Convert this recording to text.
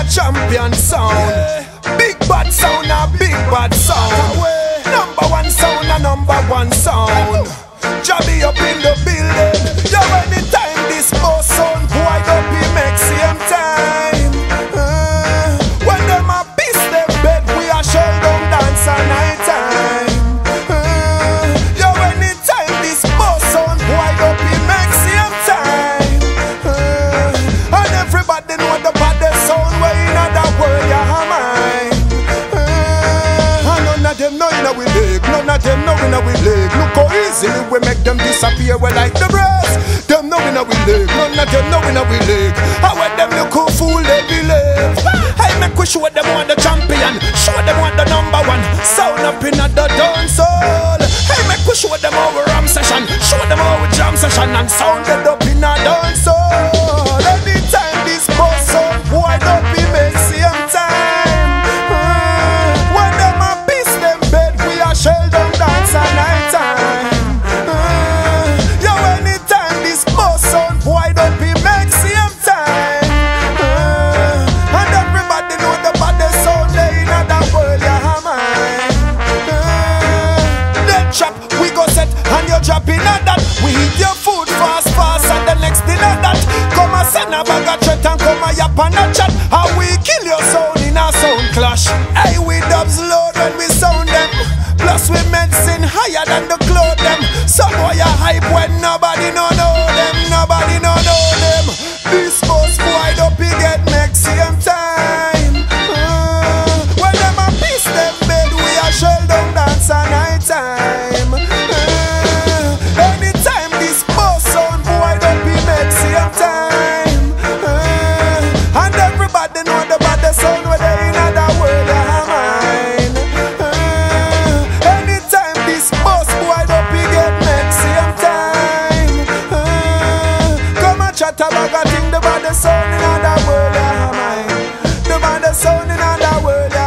a champion sound. Big bad sound, a big bad sound. Number one sound, a number one sound. Jabby up in the building. Yo, anytime this boss sound wide up, he makes same time. When them a piss them bed, we a shell down dance a night time. Yo, anytime this boss sound wide up, he makes same time. And everybody know the baddest sound way in the world, yeah, mine. And none of them know in our leg, none of them know in our leg. Look how easily we make them disappear, we like the breast. Them know in our leg, none of them know in our leg. How when them look who fool they believe. Hey, make we show them want the champion, show them want the number one sound up in the dance hall. Hey, make we show them our ram session, show them our jam session and sound it up in the dance hall. Anytime this boss sound wide up, he makes same time. When them a piss them bed, we a shell down dance a night time. Yo, anytime this boss sound wide up, he makes same time. And everybody know the baddest sound there in the world, yeah, man. Then chop, we go set and you drop in at that. We eat your food fast, fast, and the next thing at that. Come and send a bag of threat and come and yap and a chat. How we kill your sound in a sound clash. Hey, we dubs load when we sound them. Plus we medicine higher than the cloth them. Some boy a hype when nobody know them. Nobody know them. This boss wide up, he get next same time. When them a piss them bed, we a shell down dance a night time. Anytime this boss sound wide up, he makes same time. And everybody know the baddest sound where they in the world, yeah, mine. Anytime this boss wide up, he get next same time. Come and chat about a thing, the baddest sound in the world, yeah, mine. The baddest sound in the world, yeah.